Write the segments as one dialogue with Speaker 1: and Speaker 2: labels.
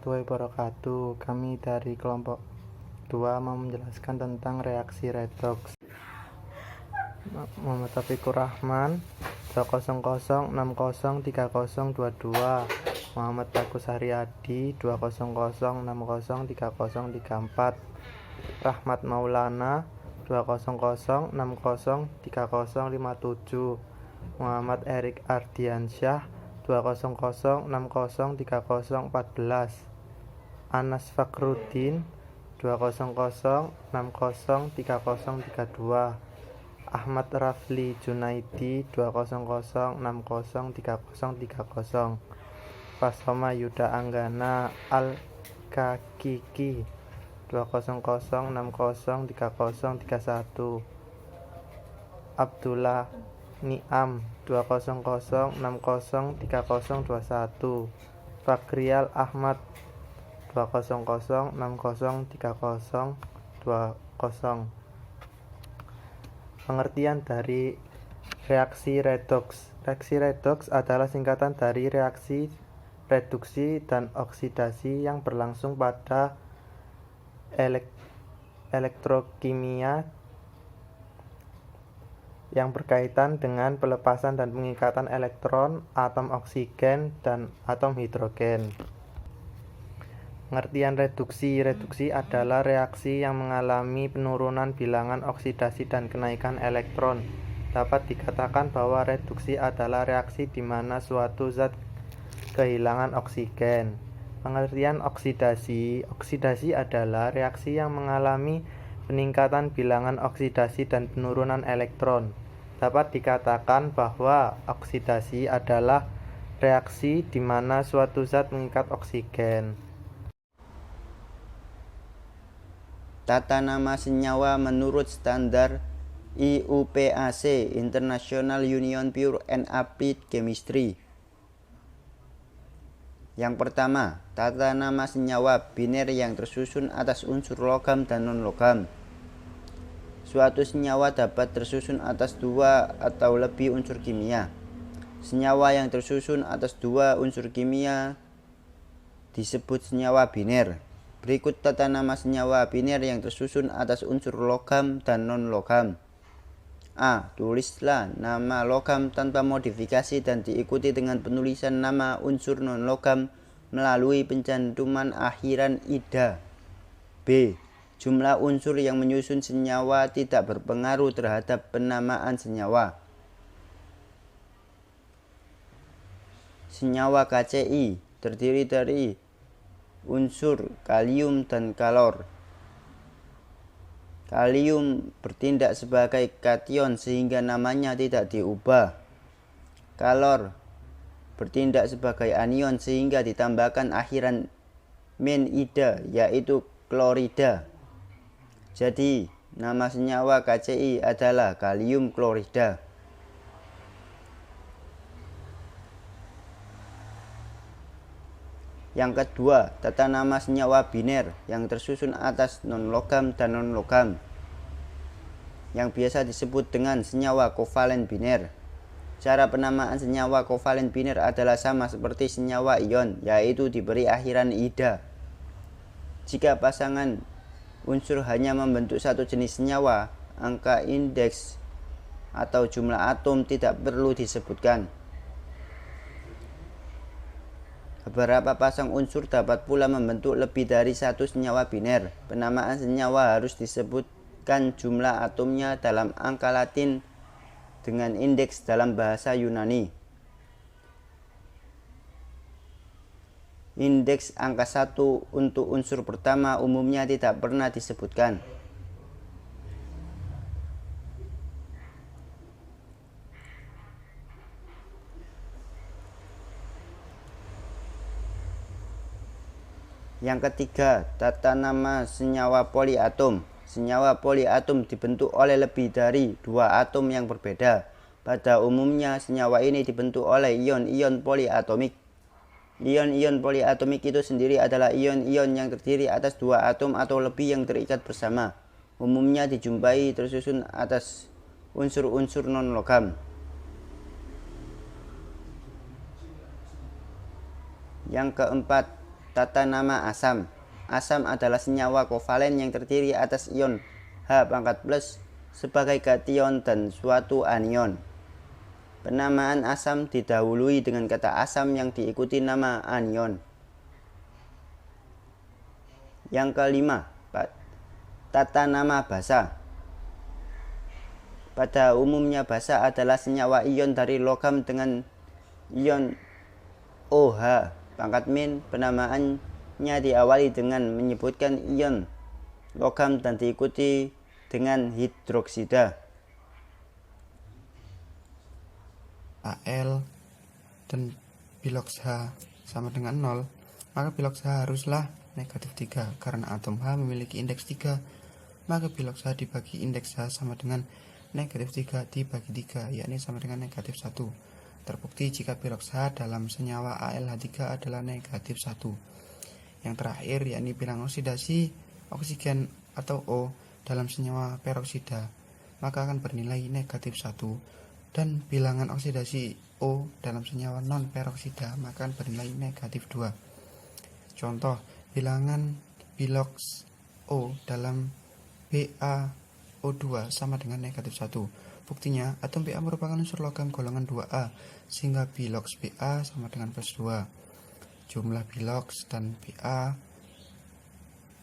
Speaker 1: warahmatullahi wabarakatuh. Kami dari kelompok 2 mau menjelaskan tentang reaksi redoks. Muhammad Taufikur Rahman 200603022, Muhammad Bagus Haryadi 200603034, Rahmat Maulana 200603057, Muhammad Erik Ardiansyah 200603014, Anas Fakhruddin 200603032, Ahmad Rafli Junaidi 200603030, Fasoma Yuda Anggana Al-Kakiki 200603031, Abdullah Niam 200603021, Fakrial Ahmad 200603020. Pengertian dari reaksi redoks. Reaksi redoks adalah singkatan dari reaksi reduksi dan oksidasi yang berlangsung pada elektrokimia yang berkaitan dengan pelepasan dan pengikatan elektron, atom oksigen, dan atom hidrogen. Pengertian reduksi. Reduksi adalah reaksi yang mengalami penurunan bilangan oksidasi dan kenaikan elektron. Dapat dikatakan bahwa reduksi adalah reaksi di mana suatu zat kehilangan oksigen. Pengertian oksidasi. Oksidasi adalah reaksi yang mengalami peningkatan bilangan oksidasi dan penurunan elektron. Dapat dikatakan bahwa oksidasi adalah reaksi di mana suatu zat mengikat oksigen.
Speaker 2: Tata nama senyawa menurut standar IUPAC International Union Pure and Applied Chemistry. Yang pertama, tata nama senyawa biner yang tersusun atas unsur logam dan non-logam. Suatu senyawa dapat tersusun atas 2 atau lebih unsur kimia. Senyawa yang tersusun atas 2 unsur kimia disebut senyawa biner. Berikut tata nama senyawa biner yang tersusun atas unsur logam dan non-logam. A. Tulislah nama logam tanpa modifikasi dan diikuti dengan penulisan nama unsur non-logam melalui pencantuman akhiran ida. B. Jumlah unsur yang menyusun senyawa tidak berpengaruh terhadap penamaan senyawa. Senyawa KCI terdiri dari unsur kalium dan kalor. Kalium bertindak sebagai kation sehingga namanya tidak diubah. Kalor bertindak sebagai anion sehingga ditambahkan akhiran min ida yaitu klorida. Jadi nama senyawa KCI adalah kalium klorida. Yang kedua, tata nama senyawa biner yang tersusun atas non-logam dan non-logam, yang biasa disebut dengan senyawa kovalen biner. Cara penamaan senyawa kovalen biner adalah sama seperti senyawa ion, yaitu diberi akhiran ida. Jika pasangan unsur hanya membentuk satu jenis senyawa, angka indeks atau jumlah atom tidak perlu disebutkan. Beberapa pasang unsur dapat pula membentuk lebih dari satu senyawa biner. Penamaan senyawa harus disebutkan jumlah atomnya dalam angka Latin dengan indeks dalam bahasa Yunani. Indeks angka 1 untuk unsur pertama umumnya tidak pernah disebutkan. Yang ketiga, tata nama senyawa poliatom. Senyawa poliatom dibentuk oleh lebih dari 2 atom yang berbeda. Pada umumnya, senyawa ini dibentuk oleh ion-ion poliatomik. Ion-ion poliatomik itu sendiri adalah ion-ion yang terdiri atas 2 atom atau lebih yang terikat bersama. Umumnya dijumpai tersusun atas unsur-unsur non-logam. Yang keempat, Tata nama asam. Asam adalah senyawa kovalen yang terdiri atas ion H+ sebagai kation dan suatu anion. Penamaan asam didahului dengan kata asam yang diikuti nama anion. Yang kelima, tata nama basa. Pada umumnya basa adalah senyawa ion dari logam dengan ion OH. Penamaannya diawali dengan menyebutkan ion logam dan diikuti dengan hidroksida.
Speaker 1: Al dan biloks H sama dengan 0, maka biloks H haruslah negatif 3 karena atom H memiliki indeks 3, maka biloks H dibagi indeks H sama dengan negatif 3 dibagi 3, yakni sama dengan negatif 1. Terbukti jika biloks H dalam senyawa AlH3 adalah negatif 1. Yang terakhir yakni bilangan oksidasi oksigen atau O dalam senyawa peroksida, maka akan bernilai negatif 1. Dan bilangan oksidasi O dalam senyawa non peroksida maka akan bernilai negatif 2. Contoh, bilangan biloks O dalam BaO2 sama dengan negatif 1. Buktinya, atom Ba merupakan unsur logam golongan 2A, sehingga biloks Ba sama dengan plus 2. Jumlah biloks dan Ba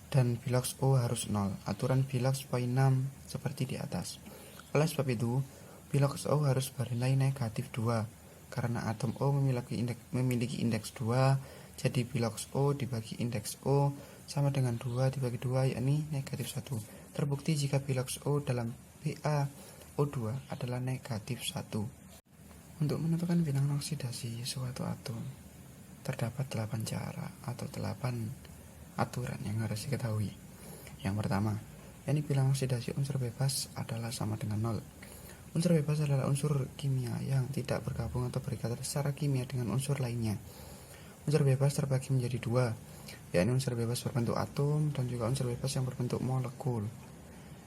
Speaker 1: dan biloks O harus 0. Aturan biloks poin 6 seperti di atas. Oleh sebab itu, biloks O harus bernilai negatif 2. Karena atom O memiliki indeks 2, jadi biloks O dibagi indeks O sama dengan 2 dibagi 2, yakni negatif 1. Terbukti jika biloks O dalam BaO2 adalah negatif 1. Untuk menentukan bilangan oksidasi suatu atom, terdapat 8 cara atau 8 aturan yang harus diketahui. Yang pertama, yakni bilangan oksidasi unsur bebas adalah sama dengan 0. Unsur bebas adalah unsur kimia yang tidak bergabung atau berikatan secara kimia dengan unsur lainnya. Unsur bebas terbagi menjadi 2, yakni unsur bebas berbentuk atom dan juga unsur bebas yang berbentuk molekul.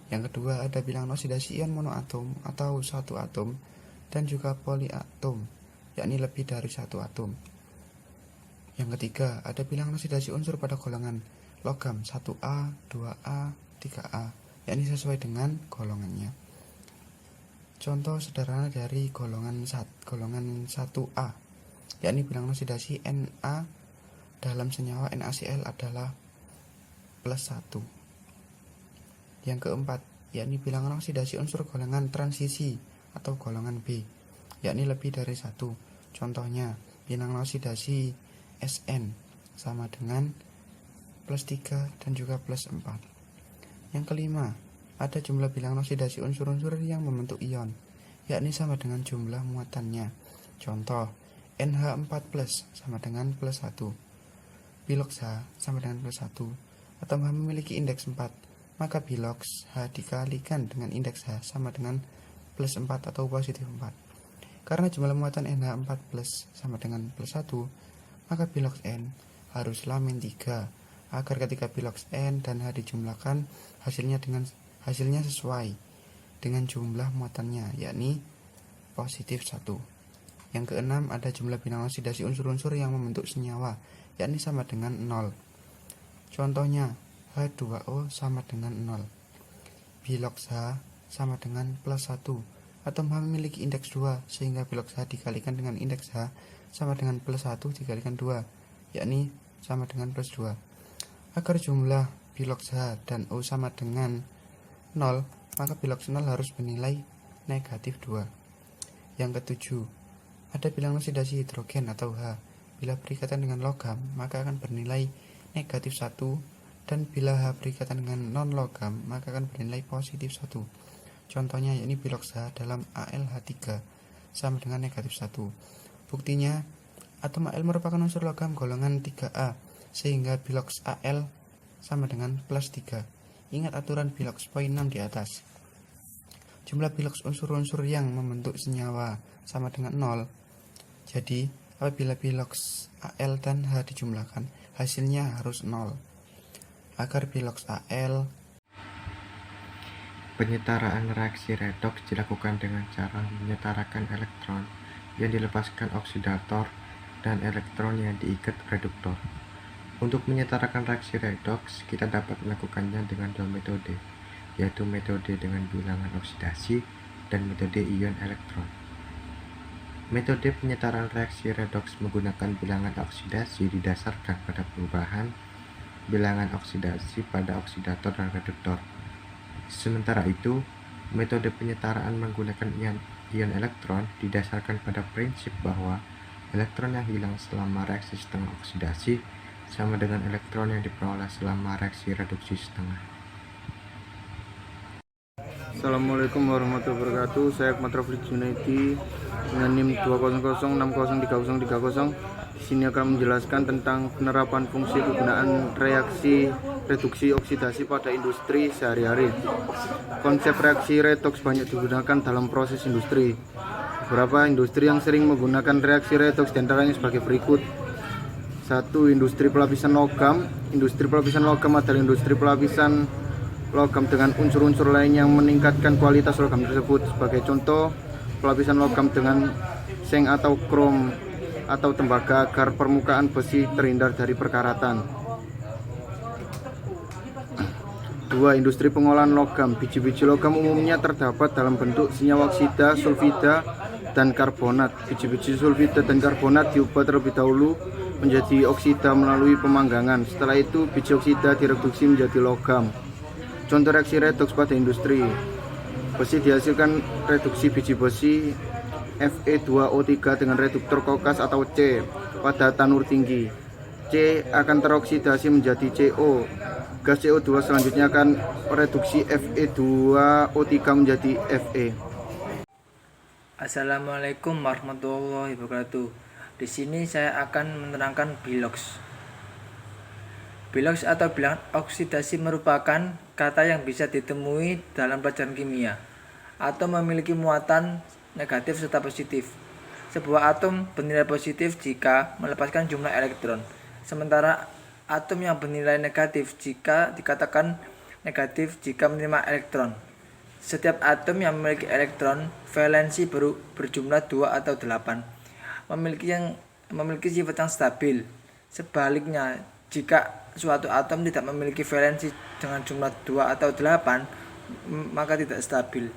Speaker 1: Yang kedua, ada bilangan oksidasi ion monoatom atau satu atom dan juga poliatom, yakni lebih dari satu atom. Yang ketiga, ada bilangan oksidasi unsur pada golongan logam 1A, 2A, 3A, yakni sesuai dengan golongannya. Contoh sederhana dari golongan 1A, yakni bilangan oksidasi Na dalam senyawa NaCl adalah plus 1. Yang keempat, yakni bilangan oksidasi unsur golongan transisi atau golongan B, yakni lebih dari 1. Contohnya, bilangan oksidasi Sn sama dengan plus 3 dan juga plus 4. Yang kelima, ada jumlah bilangan oksidasi unsur-unsur yang membentuk ion, yakni sama dengan jumlah muatannya. Contoh, NH4+ sama dengan plus 1, biloks H sama dengan plus 1. Atom H memiliki indeks 4, maka biloks H dikalikan dengan indeks H sama dengan plus 4 atau positif 4. Karena jumlah muatan NH4+ sama dengan plus 1, maka biloks N haruslah min 3, agar ketika biloks N dan H dijumlahkan hasilnya sesuai dengan jumlah muatannya, yakni positif 1. Yang keenam, ada jumlah bilangan oksidasi unsur-unsur yang membentuk senyawa, yakni sama dengan 0. Contohnya, H2O sama dengan 0, biloks H sama dengan plus 1. Atom H memiliki indeks 2, sehingga biloks H dikalikan dengan indeks H sama dengan plus 1 dikalikan 2, yakni sama dengan plus 2. Agar jumlah biloks H dan O sama dengan 0, maka biloks 0 harus bernilai negatif 2. Yang ketujuh, ada bilangan oksidasi hidrogen atau H. Bila berikatan dengan logam, maka akan bernilai negatif 1, dan bila H berikatan dengan non-logam, maka akan bernilai positif 1. Contohnya yakni biloks H dalam AlH3 sama dengan negatif 1. Buktinya, atom Al merupakan unsur logam golongan 3A, sehingga biloks Al sama dengan plus 3. Ingat aturan biloks poin 6 di atas. Jumlah biloks unsur-unsur yang membentuk senyawa sama dengan 0. Jadi, apabila biloks Al dan H dijumlahkan, hasilnya harus 0. Agar biloks Al,
Speaker 3: penyetaraan reaksi redoks dilakukan dengan cara menyetarakan elektron yang dilepaskan oksidator dan elektron yang diikat reduktor. Untuk menyetarakan reaksi redoks, kita dapat melakukannya dengan dua metode, yaitu metode dengan bilangan oksidasi dan metode ion elektron. Metode penyetaraan reaksi redoks menggunakan bilangan oksidasi didasarkan pada perubahan bilangan oksidasi pada oksidator dan reduktor. Sementara itu, metode penyetaraan menggunakan ion elektron didasarkan pada prinsip bahwa elektron yang hilang selama reaksi setengah oksidasi sama dengan elektron yang diperoleh selama reaksi reduksi setengah.
Speaker 4: Assalamualaikum warahmatullahi wabarakatuh. Saya Ahmad Rafli Junaidi dengan NIM 20060303030. Di sini akan menjelaskan tentang penerapan fungsi kegunaan reaksi reduksi oksidasi pada industri sehari-hari. Konsep reaksi redoks banyak digunakan dalam proses industri. Beberapa industri yang sering menggunakan reaksi redoks diantaranya sebagai berikut. 1. Industri pelapisan logam. Industri pelapisan logam adalah industri pelapisan logam dengan unsur-unsur lain yang meningkatkan kualitas logam tersebut. Sebagai contoh, pelapisan logam dengan seng atau krom atau tembaga agar permukaan besi terhindar dari perkaratan. 2. Industri pengolahan logam. Biji-biji logam umumnya terdapat dalam bentuk senyawa oksida, sulfida, dan karbonat. Biji-biji sulfida dan karbonat diubah terlebih dahulu menjadi oksida melalui pemanggangan. Setelah itu, biji oksida direduksi menjadi logam. Contoh reaksi redoks pada industri. Besi dihasilkan reduksi biji besi Fe2O3 dengan reduktor kokas atau C pada tanur tinggi. C akan teroksidasi menjadi CO. Gas CO2 selanjutnya akan reduksi Fe2O3 menjadi Fe.
Speaker 5: Assalamualaikum warahmatullahi wabarakatuh. Di sini saya akan menerangkan biloks. Biloks atau bilangan oksidasi merupakan kata yang bisa ditemui dalam pelajaran kimia atau memiliki muatan negatif serta positif. Sebuah atom bernilai positif jika melepaskan jumlah elektron, sementara atom yang bernilai negatif jika dikatakan negatif jika menerima elektron. Setiap atom yang memiliki elektron valensi berjumlah 2 atau 8 memiliki sifat yang stabil. Sebaliknya, jika suatu atom tidak memiliki valensi dengan jumlah 2 atau 8, maka tidak stabil.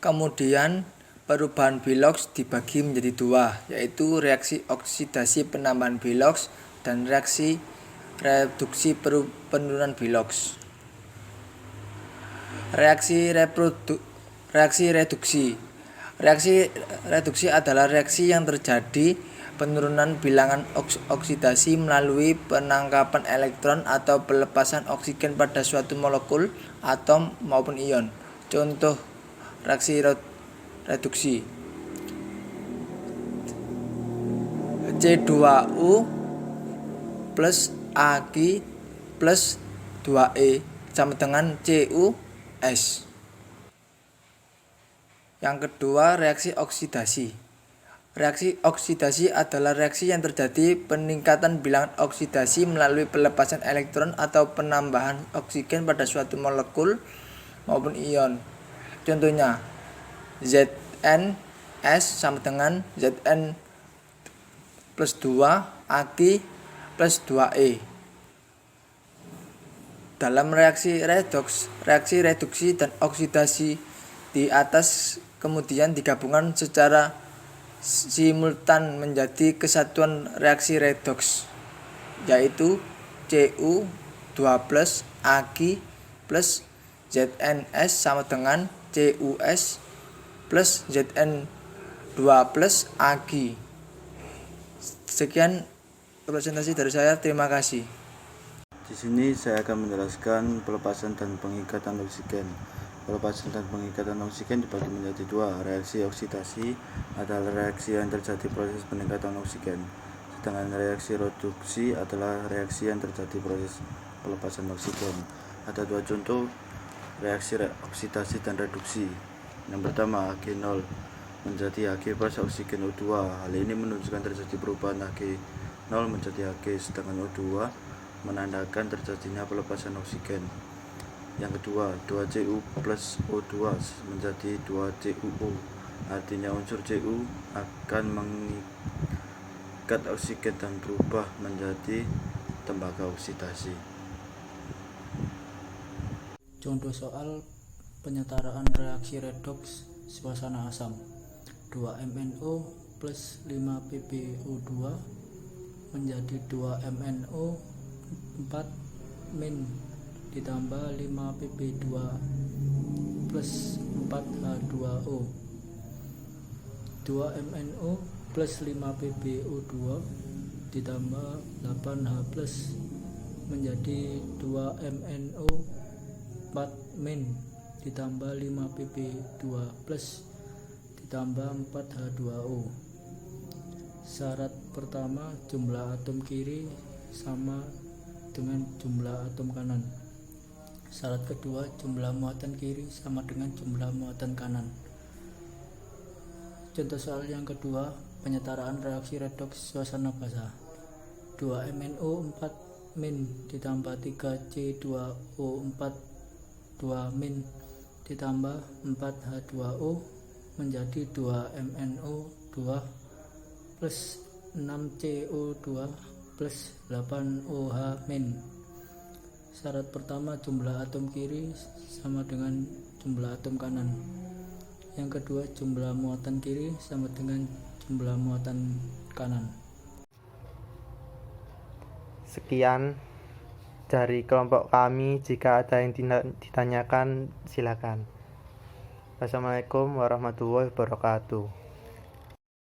Speaker 5: Kemudian, perubahan biloks dibagi menjadi dua, yaitu reaksi oksidasi penambahan biloks dan reaksi reduksi penurunan biloks. Reaksi reduksi. Reaksi reduksi adalah reaksi yang terjadi penurunan bilangan oksidasi melalui penangkapan elektron atau pelepasan oksigen pada suatu molekul, atom maupun ion. Contoh reaksi reduksi: C2U plus Ag plus 2E sama dengan CuS. Yang kedua, reaksi oksidasi. Reaksi oksidasi adalah reaksi yang terjadi peningkatan bilangan oksidasi melalui pelepasan elektron atau penambahan oksigen pada suatu molekul maupun ion. Contohnya, ZnS sama dengan Zn plus 2 Ag plus 2E. Dalam reaksi redoks, reaksi reduksi dan oksidasi di atas kemudian digabungkan secara simultan menjadi kesatuan reaksi redoks, yaitu Cu2 plus Ag plus ZnS sama dengan Cus plus Zn2 plus Ag. Sekian presentasi dari saya, terima kasih.
Speaker 6: Di sini saya akan menjelaskan pelepasan dan pengikatan oksigen. Pelepasan dan pengikatan oksigen dibagi menjadi dua. Reaksi oksidasi adalah reaksi yang terjadi proses peningkatan oksigen, sedangkan reaksi reduksi adalah reaksi yang terjadi proses pelepasan oksigen. Ada dua contoh reaksi oksidasi dan reduksi. Yang pertama, Ag0 menjadi Ag plus oksigen O2. Hal ini menunjukkan terjadi perubahan Ag0 menjadi Ag, sedangkan O2 menandakan terjadinya pelepasan oksigen. Yang kedua, 2Cu plus O2 menjadi 2CuO. Artinya unsur Cu akan mengikat oksigen dan berubah menjadi tembaga oksidasi.
Speaker 7: Contoh soal penyetaraan reaksi redoks suasana asam. 2MnO plus 5PbO2 menjadi 2MnO 4- ditambah 5Pb2 plus 4H2O. 2MnO plus 5PbO2 ditambah 8H plus menjadi 2MnO 4- ditambah 5Pb2 plus ditambah 4H2O. Syarat pertama, jumlah atom kiri sama dengan jumlah atom kanan. Syarat kedua, jumlah muatan kiri sama dengan jumlah muatan kanan. Contoh soal yang kedua, penyetaraan reaksi redoks suasana basah. 2MnO 4- ditambah 3C2O4 2- ditambah 4H2O menjadi 2MnO 2 plus 6CO2 plus 8OH-. Syarat pertama, jumlah atom kiri sama dengan jumlah atom kanan. Yang kedua, jumlah muatan kiri sama dengan jumlah muatan kanan.
Speaker 1: Sekian dari kelompok kami. Jika ada yang ditanyakan, silakan. Wassalamualaikum warahmatullahi wabarakatuh.